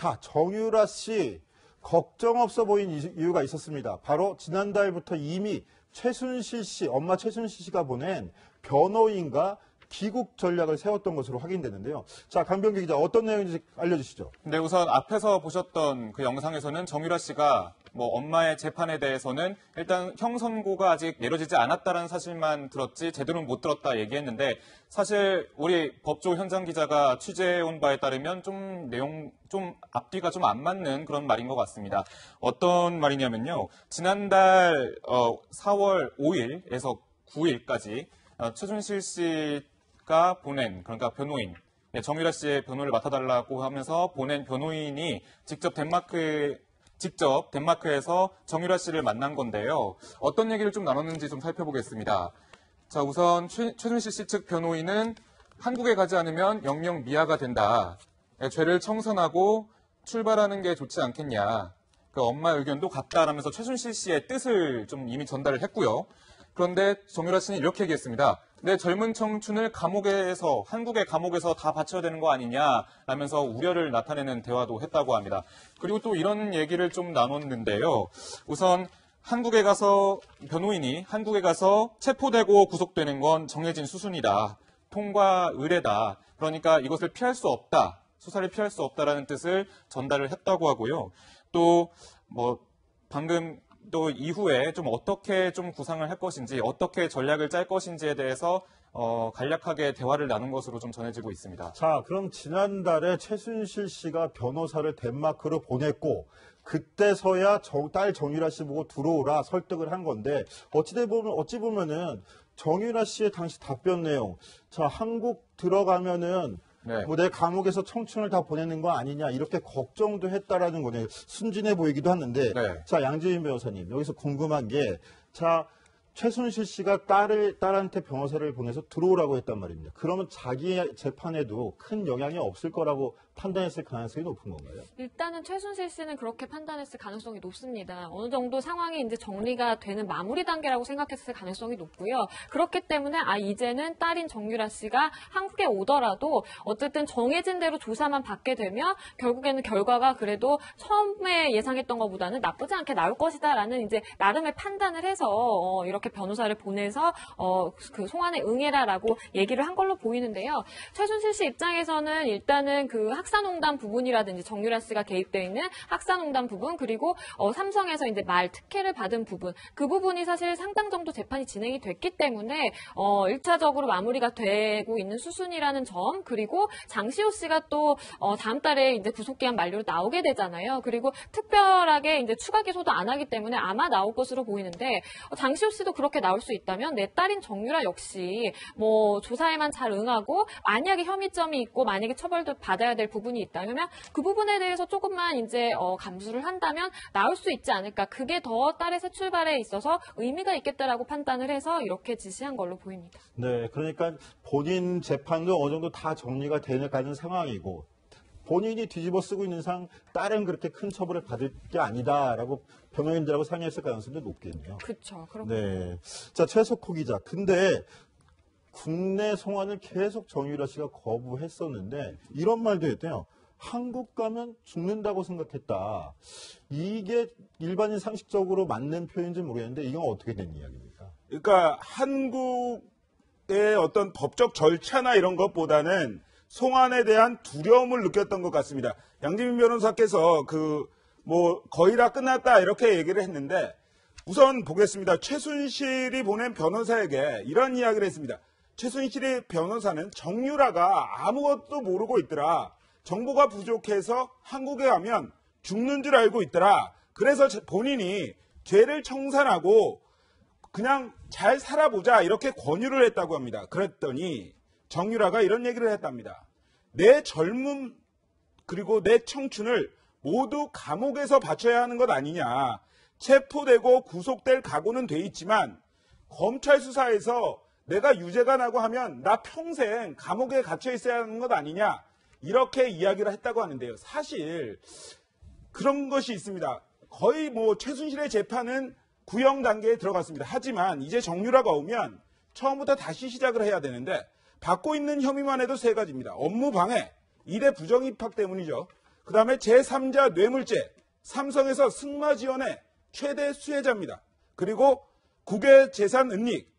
자, 정유라 씨 걱정 없어 보인 이유가 있었습니다. 바로 지난달부터 이미 최순실 씨, 엄마 최순실 씨가 보낸 변호인과 귀국 전략을 세웠던 것으로 확인되는데요. 자, 강병기 기자, 어떤 내용인지 알려주시죠. 네, 우선 앞에서 보셨던 그 영상에서는 정유라 씨가 엄마의 재판에 대해서는 일단 형 선고가 아직 내려지지 않았다는 사실만 들었지 제대로는 못 들었다 얘기했는데, 사실 우리 법조 현장 기자가 취재해온 바에 따르면 좀 앞뒤가 좀 안 맞는 그런 말인 것 같습니다. 어떤 말이냐면요. 지난달 4월 5일에서 9일까지 최순실 씨가 보낸, 그러니까 변호인, 정유라 씨의 변호를 맡아달라고 하면서 보낸 변호인이 직접 덴마크에서 정유라 씨를 만난 건데요. 어떤 얘기를 좀 나눴는지 좀 살펴보겠습니다. 자, 우선 최순실 씨 측 변호인은 한국에 가지 않으면 영영 미아가 된다. 죄를 청산하고 출발하는 게 좋지 않겠냐. 그 엄마 의견도 같다라면서 최순실 씨의 뜻을 좀 이미 전달을 했고요. 그런데 정유라 씨는 이렇게 얘기했습니다. 내 젊은 청춘을 한국의 감옥에서 다 바쳐야 되는 거 아니냐라면서 우려를 나타내는 대화도 했다고 합니다. 그리고 또 이런 얘기를 좀 나눴는데요. 우선 변호인이 한국에 가서 체포되고 구속되는 건 정해진 수순이다. 통과 의례다. 그러니까 이것을 피할 수 없다. 수사를 피할 수 없다라는 뜻을 전달을 했다고 하고요. 또 방금 또 이후에 좀 어떻게 좀 구상을 할 것인지, 어떻게 전략을 짤 것인지에 대해서 간략하게 대화를 나눈 것으로 좀 전해지고 있습니다. 자, 그럼 지난달에 최순실 씨가 변호사를 덴마크로 보냈고 그때서야 딸 정유라 씨 보고 들어오라 설득을 한 건데, 어찌 보면은 정유라 씨의 당시 답변 내용, 자, 한국 들어가면은 내 감옥에서 청춘을 다 보내는 거 아니냐, 이렇게 걱정도 했다라는 거네요. 순진해 보이기도 하는데, 자, 양재인 변호사님, 여기서 궁금한 게, 자, 최순실 씨가 딸한테 변호사를 보내서 들어오라고 했단 말입니다. 그러면 자기 재판에도 큰 영향이 없을 거라고 판단했을 가능성이 높은 건가요? 일단은 최순실 씨는 그렇게 판단했을 가능성이 높습니다. 어느 정도 상황이 이제 정리가 되는 마무리 단계라고 생각했을 가능성이 높고요. 그렇기 때문에 이제는 딸인 정유라 씨가 한국에 오더라도 어쨌든 정해진 대로 조사만 받게 되면 결국에는 결과가 그래도 처음에 예상했던 것보다는 나쁘지 않게 나올 것이다라는 이제 나름의 판단을 해서 이렇게 변호사를 보내서 그 송환에 응해라라고 얘기를 한 걸로 보이는데요. 최순실 씨 입장에서는 일단은 그 학사농단 부분이라든지 정유라 씨가 개입되어 있는 학사농단 부분, 그리고 삼성에서 이제 말 특혜를 받은 부분, 그 부분이 사실 상당 정도 재판이 진행이 됐기 때문에 1차적으로 마무리가 되고 있는 수순이라는 점, 그리고 장시호 씨가 또 다음 달에 이제 구속기한 만료로 나오게 되잖아요. 그리고 특별하게 이제 추가 기소도 안 하기 때문에 아마 나올 것으로 보이는데, 장시호 씨도 그렇게 나올 수 있다면 내 딸인 정유라 역시 조사에만 잘 응하고 만약에 혐의점이 있고 만약에 처벌도 받아야 될 부분이 있다면 그 부분에 대해서 조금만 이제 감수를 한다면 나올 수 있지 않을까. 그게 더 딸의 새 출발에 있어서 의미가 있겠다라고 판단을 해서 이렇게 지시한 걸로 보입니다. 네, 그러니까 본인 재판도 어느 정도 다 정리가 되는 상황이고, 본인이 뒤집어 쓰고 있는 상 딸은 그렇게 큰 처벌을 받을 게 아니다라고 변호인들하고 상의했을 가능성도 높겠네요. 그렇죠. 네. 자, 최석호 기자. 근데 국내 송환을 계속 정유라 씨가 거부했었는데 이런 말도 했대요. 한국 가면 죽는다고 생각했다. 이게 일반인 상식적으로 맞는 표현인지 모르겠는데 이건 어떻게 된 이야기입니까? 그러니까 한국의 어떤 법적 절차나 이런 것보다는 송환에 대한 두려움을 느꼈던 것 같습니다. 양지민 변호사께서 거의 다 끝났다 이렇게 얘기를 했는데, 우선 보겠습니다. 최순실이 보낸 변호사에게 이런 이야기를 했습니다. 최순실의 변호사는 정유라가 아무것도 모르고 있더라. 정보가 부족해서 한국에 가면 죽는 줄 알고 있더라. 그래서 본인이 죄를 청산하고 그냥 잘 살아보자 이렇게 권유를 했다고 합니다. 그랬더니 정유라가 이런 얘기를 했답니다. 내 젊음 그리고 내 청춘을 모두 감옥에서 바쳐야 하는 것 아니냐. 체포되고 구속될 각오는 돼 있지만 검찰 수사에서 내가 유죄가 나고 하면 나 평생 감옥에 갇혀 있어야 하는 것 아니냐. 이렇게 이야기를 했다고 하는데요. 사실 그런 것이 있습니다. 거의 최순실의 재판은 구형 단계에 들어갔습니다. 하지만 이제 정유라가 오면 처음부터 다시 시작을 해야 되는데, 받고 있는 혐의만 해도 세 가지입니다. 업무 방해, 일의 부정 입학 때문이죠. 그다음에 제3자 뇌물죄, 삼성에서 승마 지원의 최대 수혜자입니다. 그리고 국외 재산 은닉,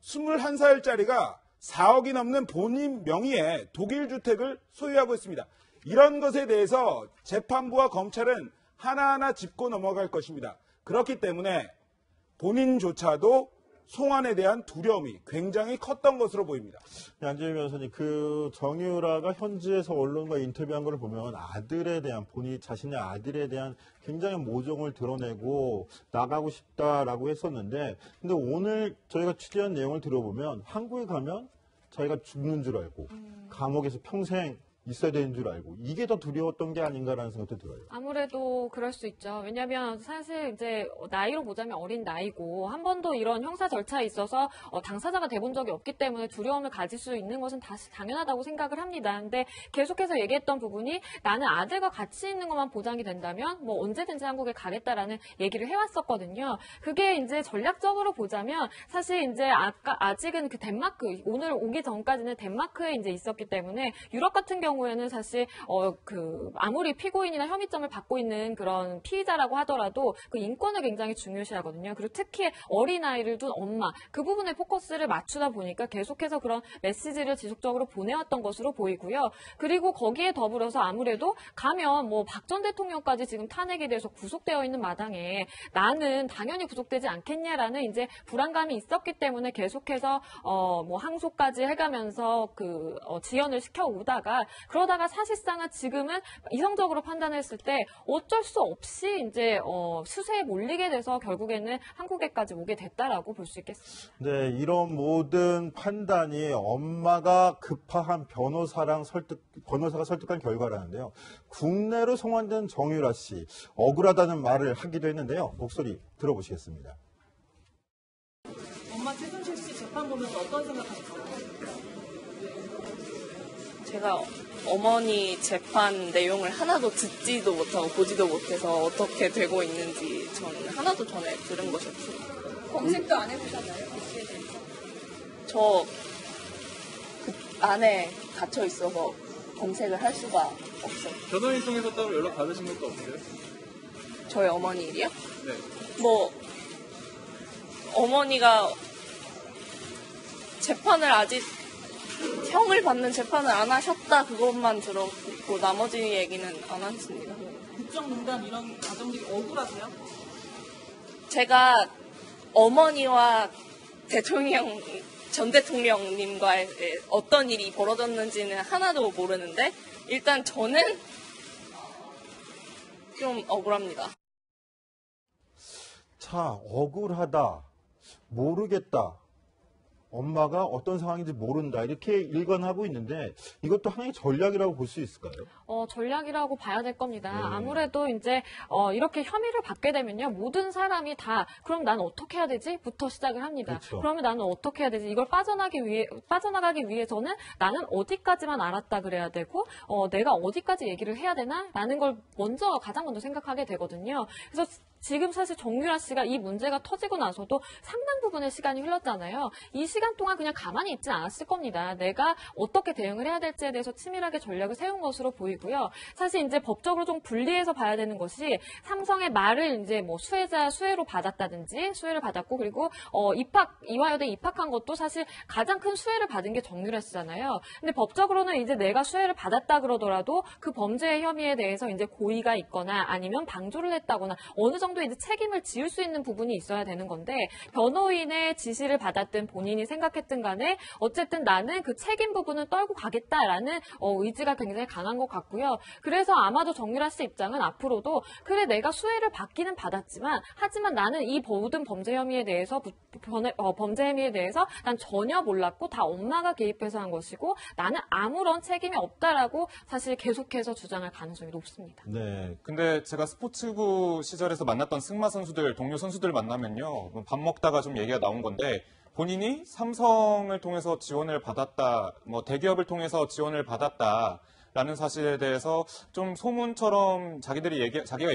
21살짜리가 4억이 넘는 본인 명의의 독일 주택을 소유하고 있습니다. 이런 것에 대해서 재판부와 검찰은 하나하나 짚고 넘어갈 것입니다. 그렇기 때문에 본인조차도 송환에 대한 두려움이 굉장히 컸던 것으로 보입니다. 안재민 변호사님, 그 정유라가 현지에서 언론과 인터뷰한 걸 보면 아들에 대한, 본인 자신의 아들에 대한 굉장히 모종을 드러내고 나가고 싶다라고 했었는데, 근데 오늘 저희가 취재한 내용을 들어보면 한국에 가면 자기가 죽는 줄 알고 감옥에서 평생 있어야 되는 줄 알고 이게 더 두려웠던 게 아닌가라는 생각도 들어요. 아무래도 그럴 수 있죠. 왜냐하면 사실 이제 나이로 보자면 어린 나이고 한 번도 이런 형사 절차에 있어서 당사자가 돼본 적이 없기 때문에 두려움을 가질 수 있는 것은 당연하다고 생각을 합니다. 근데 계속해서 얘기했던 부분이 나는 아들과 같이 있는 것만 보장이 된다면 뭐 언제든지 한국에 가겠다라는 얘기를 해왔었거든요. 그게 이제 전략적으로 보자면 사실 이제 아직은 그 덴마크, 오늘 오기 전까지는 덴마크에 이제 있었기 때문에 유럽 같은 경우에는 사실 아무리 피고인이나 혐의점을 받고 있는 그런 피의자라고 하더라도 그 인권을 굉장히 중요시하거든요. 그리고 특히 어린아이를 둔 엄마, 그 부분에 포커스를 맞추다 보니까 계속해서 그런 메시지를 지속적으로 보내왔던 것으로 보이고요. 그리고 거기에 더불어서 아무래도 가면 뭐 박 전 대통령까지 지금 탄핵에 대해서 구속되어 있는 마당에 나는 당연히 구속되지 않겠냐라는 이제 불안감이 있었기 때문에 계속해서 뭐 항소까지 해가면서 지연을 시켜오다가 그러다가 사실상은 지금은 이성적으로 판단했을 때 어쩔 수 없이 이제 수세에 몰리게 돼서 결국에는 한국에까지 오게 됐다라고 볼 수 있겠습니다. 네, 이런 모든 판단이 엄마가 급파한 변호사가 설득한 결과라는데요. 국내로 송환된 정유라 씨, 억울하다는 말을 하기도 했는데요. 목소리 들어보시겠습니다. 엄마 최순실 씨 재판 보면서 어떤 생각하셨어요? 제가 어머니 재판 내용을 하나도 듣지도 못하고 보지도 못해서 어떻게 되고 있는지 저는 하나도 전에 들은 것이 없어요. 검색도 안 해보셨나요? 저 그 안에 갇혀 있어서 검색을 할 수가 없어요. 변호인 통해서 따로 연락 받으신 것도 없어요? 저희 어머니 일이요? 네. 뭐 어머니가 재판을 아직 형을 받는 재판을 안 하셨다 그것만 들었고 나머지 얘기는 안 하셨습니다. 국정농단 이런 과정들이 억울하세요? 제가 어머니와 전 대통령님과의 어떤 일이 벌어졌는지는 하나도 모르는데 일단 저는 좀 억울합니다. 자, 억울하다, 모르겠다, 엄마가 어떤 상황인지 모른다, 이렇게 일관하고 있는데 이것도 하나의 전략이라고 볼 수 있을까요? 전략이라고 봐야 될 겁니다. 네. 아무래도 이제 이렇게 혐의를 받게 되면요, 모든 사람이 다 그럼 나는 어떻게 해야 되지?부터 시작을 합니다. 그렇죠. 그러면 나는 어떻게 해야 되지? 이걸 빠져나가기 위해서는 나는 어디까지만 알았다 그래야 되고 내가 어디까지 얘기를 해야 되나라는 걸 가장 먼저 생각하게 되거든요. 그래서 지금 사실 정유라 씨가 이 문제가 터지고 나서도 상당 부분의 시간이 흘렀잖아요. 이 시간 동안 그냥 가만히 있진 않았을 겁니다. 내가 어떻게 대응을 해야 될지에 대해서 치밀하게 전략을 세운 것으로 보이고요. 사실 이제 법적으로 좀 분리해서 봐야 되는 것이 삼성의 말을 이제 뭐 수혜로 받았다든지 수혜를 받았고 그리고 이화여대 입학한 것도 사실 가장 큰 수혜를 받은 게 정유라 씨잖아요. 근데 법적으로는 이제 내가 수혜를 받았다 그러더라도 그 범죄 혐의에 대해서 이제 고의가 있거나 아니면 방조를 했다거나 어느 정도 이제 책임을 지을 수 있는 부분이 있어야 되는 건데 변호인의 지시를 받았든 본인이 생각했든 간에 어쨌든 나는 그 책임 부분을 떨고 가겠다라는 의지가 굉장히 강한 것 같고요. 그래서 아마도 정유라 씨 입장은 앞으로도 그래 내가 수혜를 받기는 받았지만 하지만 나는 이 모든 범죄 혐의에 대해서 난 전혀 몰랐고 다 엄마가 개입해서 한 것이고 나는 아무런 책임이 없다라고 사실 계속해서 주장할 가능성이 높습니다. 네. 근데 제가 스포츠부 시절에서 만났던 승마 선수들, 동료 선수들 만나면요. 밥 먹다가 좀 얘기가 나온 건데 본인이 삼성을 통해서 지원을 받았다, 뭐 대기업을 통해서 지원을 받았다라는 사실에 대해서 좀 소문처럼 자기가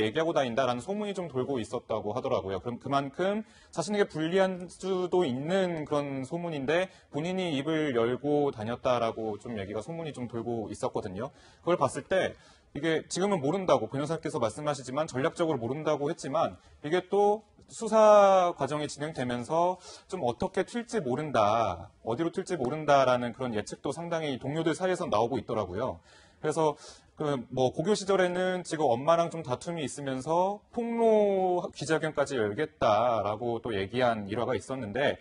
얘기하고 다닌다라는 소문이 좀 돌고 있었다고 하더라고요. 그럼 그만큼 자신에게 불리한 수도 있는 그런 소문인데 본인이 입을 열고 다녔다라고 좀 얘기가 소문이 좀 돌고 있었거든요. 그걸 봤을 때 이게 지금은 모른다고 변호사께서 말씀하시지만 전략적으로 모른다고 했지만 이게 또 수사 과정이 진행되면서 좀 어떻게 튈지 모른다, 어디로 튈지 모른다라는 그런 예측도 상당히 동료들 사이에서 나오고 있더라고요. 그래서 고교 시절에는 지금 엄마랑 좀 다툼이 있으면서 폭로 기자회견까지 열겠다라고 또 얘기한 일화가 있었는데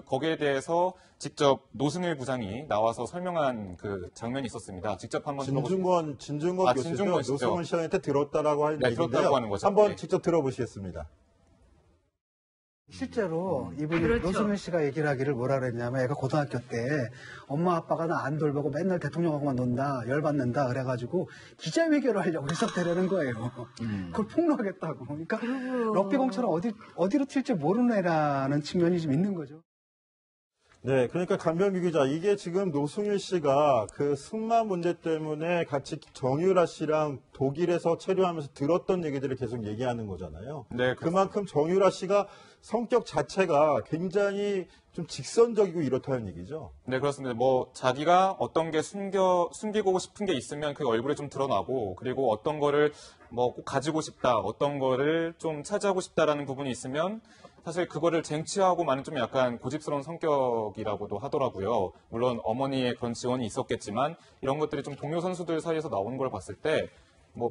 거기에 대해서 직접 노승일 부장이 나와서 설명한 그 장면이 있었습니다. 직접 한번 진중권 교수도 진중권 씨죠. 노승일 시장한테 들었다라고 하는 네, 얘기인데요. 들었다고 하는 거죠. 한번 네. 직접 들어보시겠습니다. 실제로 이분이 그렇죠. 노승일 씨가 얘기를 하기를 뭐라 그랬냐면 애가 고등학교 때 엄마 아빠가 나 안 돌보고 맨날 대통령하고만 논다 열받는다 그래가지고 기자회견을 하려고 해석되려는 거예요. 그걸 폭로하겠다고. 그러니까 럭비공처럼 어디로 튈지 모르는 애라는 측면이 좀 있는 거죠. 네, 그러니까 강병규 기자, 이게 지금 노승일 씨가 그 승마 문제 때문에 같이 정유라 씨랑 독일에서 체류하면서 들었던 얘기들을 계속 얘기하는 거잖아요. 네, 그만큼 정유라 씨가 성격 자체가 굉장히 좀 직선적이고 이렇다는 얘기죠. 네, 그렇습니다. 자기가 어떤 게 숨기고 싶은 게 있으면 그 얼굴에 좀 드러나고, 그리고 어떤 거를 꼭 가지고 싶다, 어떤 거를 좀 차지하고 싶다라는 부분이 있으면 사실 그거를 쟁취하고만은 좀 약간 고집스러운 성격이라고도 하더라고요. 물론 어머니의 그런 지원이 있었겠지만 이런 것들이 좀 동료 선수들 사이에서 나오는 걸 봤을 때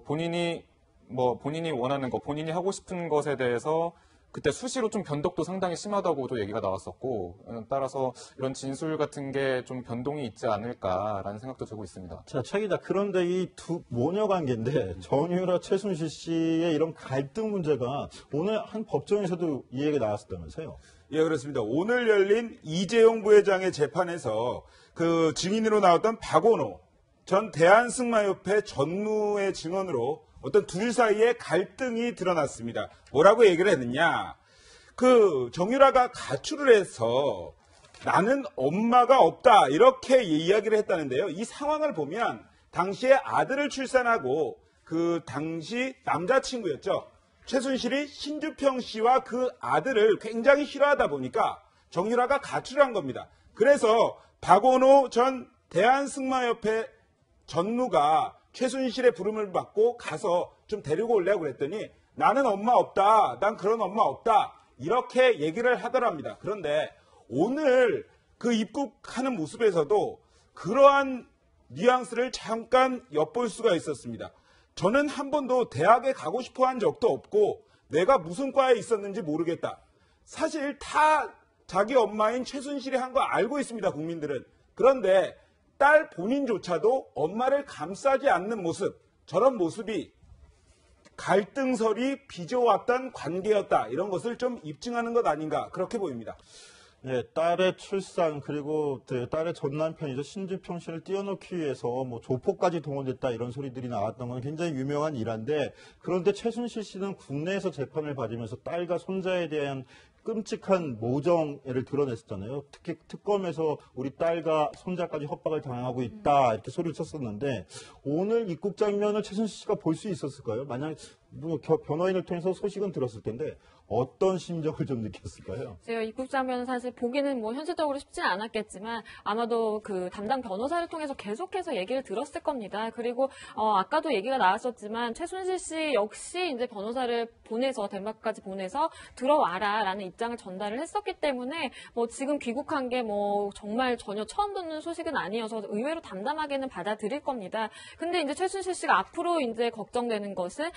본인이 원하는 거, 본인이 하고 싶은 것에 대해서 그때 수시로 좀 변덕도 상당히 심하다고도 얘기가 나왔었고, 따라서 이런 진술 같은 게 좀 변동이 있지 않을까라는 생각도 들고 있습니다. 자, 차 기자, 그런데 이 두 모녀 관계인데 정유라, 최순실 씨의 이런 갈등 문제가 오늘 한 법정에서도 이 얘기가 나왔었다면서요? 예, 그렇습니다. 오늘 열린 이재용 부회장의 재판에서 그 증인으로 나왔던 박원호 전 대한승마협회 전무의 증언으로 어떤 둘 사이의 갈등이 드러났습니다. 뭐라고 얘기를 했느냐? 그 정유라가 가출을 해서 나는 엄마가 없다 이렇게 이야기를 했다는데요. 이 상황을 보면 당시에 아들을 출산하고 그 당시 남자친구였죠. 최순실이 신주평 씨와 그 아들을 굉장히 싫어하다 보니까 정유라가 가출한 겁니다. 그래서 박원호 전 대한승마협회 전무가 최순실의 부름을 받고 가서 좀 데리고 오려고 그랬더니 나는 엄마 없다. 난 그런 엄마 없다. 이렇게 얘기를 하더랍니다. 그런데 오늘 그 입국하는 모습에서도 그러한 뉘앙스를 잠깐 엿볼 수가 있었습니다. 저는 한 번도 대학에 가고 싶어 한 적도 없고 내가 무슨 과에 있었는지 모르겠다. 사실 다 자기 엄마인 최순실이 한 거 알고 있습니다. 국민들은. 그런데 딸 본인조차도 엄마를 감싸지 않는 모습, 저런 모습이 갈등설이 빚어왔던 관계였다. 이런 것을 좀 입증하는 것 아닌가 그렇게 보입니다. 네, 딸의 출산 그리고 딸의 전 남편이죠. 신주평 씨를 띄워놓기 위해서 조폭까지 동원됐다 이런 소리들이 나왔던 건 굉장히 유명한 일화인데, 그런데 최순실 씨는 국내에서 재판을 받으면서 딸과 손자에 대한 끔찍한 모정애를 드러냈었잖아요. 특히 특검에서 우리 딸과 손자까지 협박을 당하고 있다 이렇게 소리를 쳤었는데, 오늘 입국 장면을 최순실 씨가 볼 수 있었을까요? 만약 변호인을 통해서 소식은 들었을 텐데 어떤 심정을 좀 느꼈을까요? 제가 입국 장면은 사실 보기는 현실적으로 쉽지는 않았겠지만 아마도 그 담당 변호사를 통해서 계속해서 얘기를 들었을 겁니다. 그리고 아까도 얘기가 나왔었지만 최순실 씨 역시 이제 변호사를 보내서 덴마크까지 보내서 들어와라라는 입장을 전달을 했었기 때문에 지금 귀국한 게 정말 전혀 처음 듣는 소식은 아니어서 의외로 담담하게는 받아들일 겁니다. 근데 이제 최순실 씨가 앞으로 이제 걱정되는 것은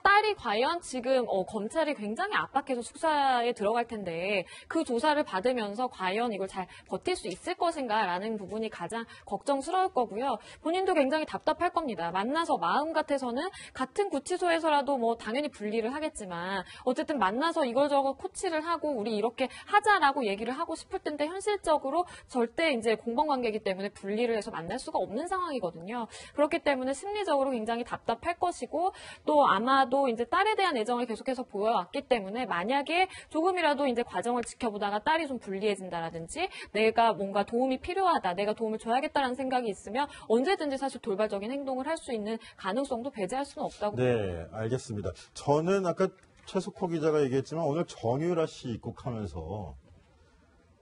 딸이 과연 지금 검찰이 굉장히 압박해서 수사에 들어갈 텐데 그 조사를 받으면서 과연 이걸 잘 버틸 수 있을 것인가라는 부분이 가장 걱정스러울 거고요. 본인도 굉장히 답답할 겁니다. 만나서 마음 같아서는 같은 구치소에서라도 당연히 분리를 하겠지만 어쨌든 만나서 이걸저걸 코치를 하고 우리 이렇게 하자라고 얘기를 하고 싶을 텐데 현실적으로 절대 이제 공범관계이기 때문에 분리를 해서 만날 수가 없는 상황이거든요. 그렇기 때문에 심리적으로 굉장히 답답할 것이고 또 아마도 이제 딸에 대한 애정을 계속해서 보여왔기 때문에 만약에 조금이라도 이제 과정을 지켜보다가 딸이 좀 불리해진다라든지 내가 뭔가 도움이 필요하다, 내가 도움을 줘야겠다라는 생각이 있으면 언제든지 사실 돌발적인 행동을 할 수 있는 가능성도 배제할 수는 없다고. 네, 알겠습니다. 저는 아까 최석호 기자가 얘기했지만 오늘 정유라 씨 입국하면서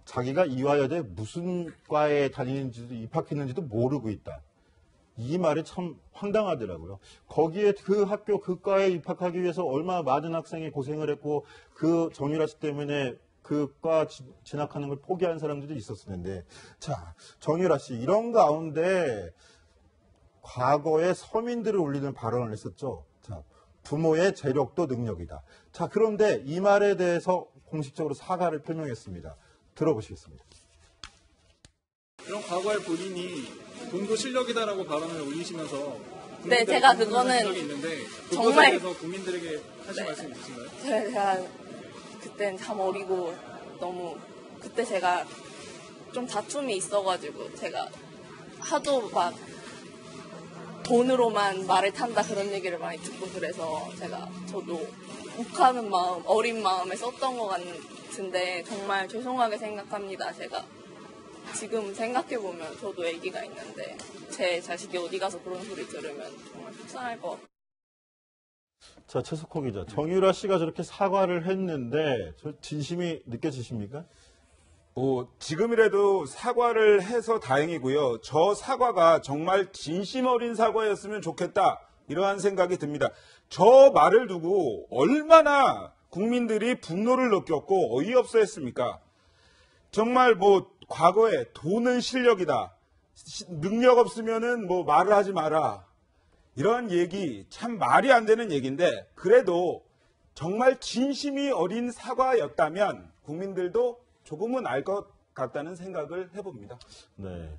자기가 이화여대 무슨 과에 다니는지도 입학했는지도 모르고 있다. 이 말이 참 황당하더라고요. 거기에 그 학교, 그 과에 입학하기 위해서 얼마나 많은 학생이 고생을 했고 그 정유라 씨 때문에 그 과 진학하는 걸 포기한 사람들도 있었을 텐데. 자, 정유라 씨 이런 가운데 과거에 서민들을 울리는 발언을 했었죠. 자, 부모의 재력도 능력이다. 자, 그런데 이 말에 대해서 공식적으로 사과를 표명했습니다. 들어보시겠습니다. 그럼 과거에 본인이 돈도 실력이다라고 발언을 올리시면서 네, 제가 그거는 적이 있는데 정말- 그것에 대해서 국민들에게 하신 말씀 있으신가요? 제가 그땐 참 어리고 너무 그때 제가 좀 다툼이 있어가지고 제가 하도 막 돈으로만 말을 탄다 그런 얘기를 많이 듣고 그래서 저도 욱하는 마음, 어린 마음에 썼던 것 같은데 정말 죄송하게 생각합니다. 제가 지금 생각해보면 저도 아기가 있는데 제 자식이 어디 가서 그런 소리 들으면 정말 속상할 것 같아요. 자, 최석호 기자. 정유라 씨가 저렇게 사과를 했는데 저 진심이 느껴지십니까? 뭐 지금이라도 사과를 해서 다행이고요. 저 사과가 정말 진심 어린 사과였으면 좋겠다. 이러한 생각이 듭니다. 저 말을 두고 얼마나 국민들이 분노를 느꼈고 어이없어 했습니까? 정말 뭐 과거에 돈은 실력이다. 능력 없으면은 뭐 말을 하지 마라. 이런 얘기 참 말이 안 되는 얘기인데 그래도 정말 진심이 어린 사과였다면 국민들도 조금은 알 것 같다는 생각을 해봅니다. 네.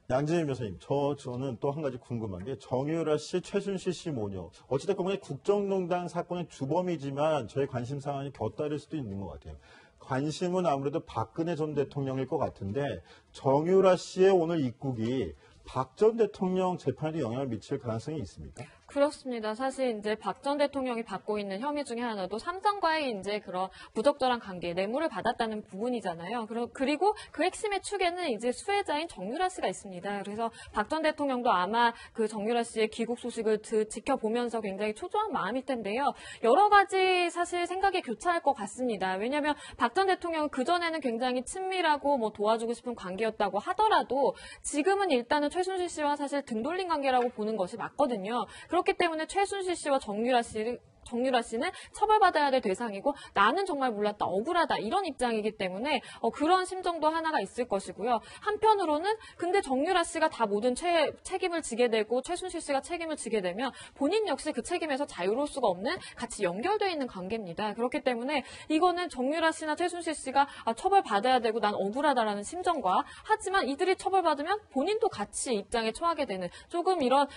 양재민 변호사님, 저는 또 한 가지 궁금한 게 정유라 씨, 최순실 씨 모녀. 어찌됐건 간에 국정농단 사건의 주범이지만 저의 관심 사안이 곁다릴 수도 있는 것 같아요. 관심은 아무래도 박근혜 전 대통령일 것 같은데 정유라 씨의 오늘 입국이 박 전 대통령 재판에도 영향을 미칠 가능성이 있습니까? 그렇습니다. 사실 이제 박 전 대통령이 받고 있는 혐의 중에 하나도 삼성과의 이제 그런 부적절한 관계, 뇌물을 받았다는 부분이잖아요. 그리고 그 핵심의 축에는 이제 수혜자인 정유라 씨가 있습니다. 그래서 박 전 대통령도 아마 그 정유라 씨의 귀국 소식을 지켜보면서 굉장히 초조한 마음일 텐데요. 여러 가지 사실 생각이 교차할 것 같습니다. 왜냐하면 박 전 대통령은 그전에는 굉장히 친밀하고 뭐 도와주고 싶은 관계였다고 하더라도 지금은 일단은 최순실 씨와 사실 등 돌린 관계라고 보는 것이 맞거든요. 그렇기 때문에 최순실 씨와 정유라 씨는 처벌받아야 될 대상이고 나는 정말 몰랐다, 억울하다 이런 입장이기 때문에 그런 심정도 하나가 있을 것이고요. 한편으로는 근데 정유라 씨가 다 모든 책임을 지게 되고 최순실 씨가 책임을 지게 되면 본인 역시 그 책임에서 자유로울 수가 없는 같이 연결되어 있는 관계입니다. 그렇기 때문에 이거는 정유라 씨나 최순실 씨가 처벌받아야 되고 난 억울하다라는 심정과 하지만 이들이 처벌받으면 본인도 같이 입장에 처하게 되는 조금 이런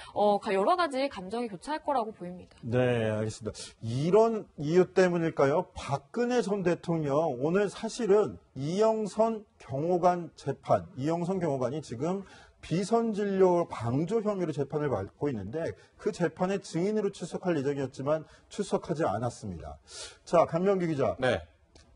여러 가지 감정이 교차할 거라고 보입니다. 네, 알겠습니다. 이런 이유 때문일까요? 박근혜 전 대통령 오늘 사실은 이영선 경호관 재판, 이영선 경호관이 지금 비선진료 방조 혐의로 재판을 받고 있는데 그 재판에 증인으로 출석할 예정이었지만 출석하지 않았습니다. 자, 강명규 기자. 네.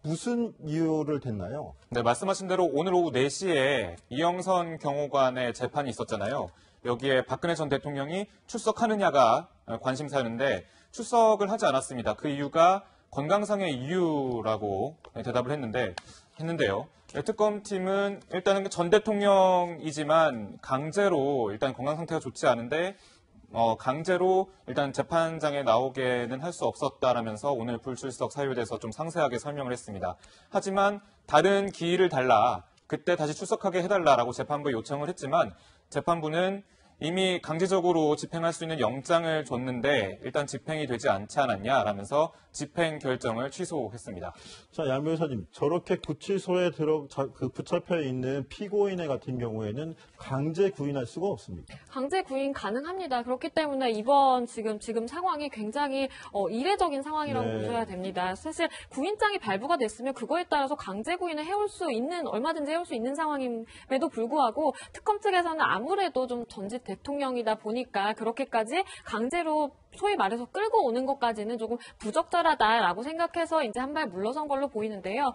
무슨 이유를 댔나요? 네, 말씀하신 대로 오늘 오후 4시에 이영선 경호관의 재판이 있었잖아요. 여기에 박근혜 전 대통령이 출석하느냐가 관심사였는데 출석을 하지 않았습니다. 그 이유가 건강상의 이유라고 대답을 했는데요. 특검팀은 일단은 전 대통령이지만 강제로 일단 건강 상태가 좋지 않은데 강제로 일단 재판장에 나오게는 할 수 없었다라면서 오늘 불출석 사유에 대해서 좀 상세하게 설명을 했습니다. 하지만 다른 기일을 달라, 그때 다시 출석하게 해달라라고 재판부에 요청을 했지만 재판부는 이미 강제적으로 집행할 수 있는 영장을 줬는데 일단 집행이 되지 않지 않았냐라면서 집행 결정을 취소했습니다. 자, 양 변호사님, 저렇게 구치소에 붙잡혀 있는 피고인의 같은 경우에는 강제 구인할 수가 없습니까? 강제 구인 가능합니다. 그렇기 때문에 이번 지금 상황이 굉장히 이례적인 상황이라고 네. 보셔야 됩니다. 사실 구인장이 발부가 됐으면 그거에 따라서 강제 구인을 얼마든지 해올 수 있는 상황임에도 불구하고 특검 측에서는 아무래도 좀 전직 대통령이다 보니까 그렇게까지 강제로 소위 말해서 끌고 오는 것까지는 조금 부적절하다라고 생각해서 이제 한 발 물러선 걸로 보이는데요.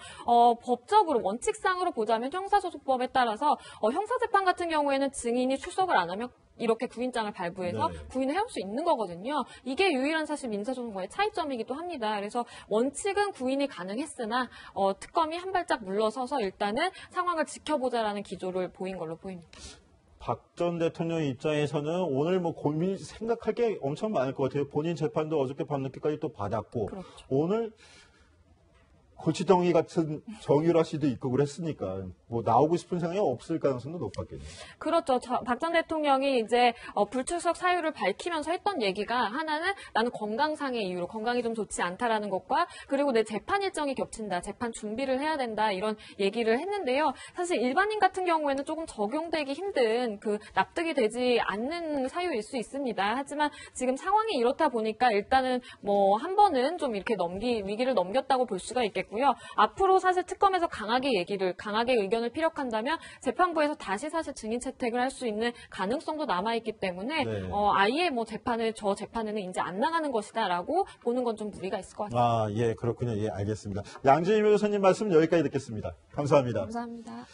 법적으로 원칙상으로 보자면 형사소송법에 따라서 형사재판 같은 경우에는 증인이 출석을 안 하면 이렇게 구인장을 발부해서 네. 구인을 해올 수 있는 거거든요. 이게 유일한 사실 민사소송과의 차이점이기도 합니다. 그래서 원칙은 구인이 가능했으나 특검이 한 발짝 물러서서 일단은 상황을 지켜보자라는 기조를 보인 걸로 보입니다. 박 전 대통령 입장에서는 오늘 뭐 생각할 게 엄청 많을 것 같아요. 본인 재판도 어저께 밤늦게까지 또 받았고, 그렇죠. 오늘 골치덩이 같은 정유라 씨도 있고 그랬으니까 뭐 나오고 싶은 생각이 없을 가능성도 높았겠네요. 그렇죠. 박 전 대통령이 이제 불출석 사유를 밝히면서 했던 얘기가 하나는 나는 건강상의 이유로 건강이 좀 좋지 않다라는 것과 그리고 내 재판 일정이 겹친다. 재판 준비를 해야 된다. 이런 얘기를 했는데요. 사실 일반인 같은 경우에는 조금 적용되기 힘든 납득이 되지 않는 사유일 수 있습니다. 하지만 지금 상황이 이렇다 보니까 일단은 뭐 한 번은 좀 이렇게 위기를 넘겼다고 볼 수가 있겠고요. 앞으로 사실 특검에서 강하게 의견을 피력한다면 재판부에서 다시 사실 증인 채택을 할 수 있는 가능성도 남아있기 때문에 네. 아예 뭐 저 재판에는 이제 안 나가는 것이다라고 보는 건 좀 무리가 있을 것 같습니다. 아, 예, 그렇군요. 예, 알겠습니다. 양지민 변호사님 말씀 여기까지 듣겠습니다. 감사합니다. 감사합니다.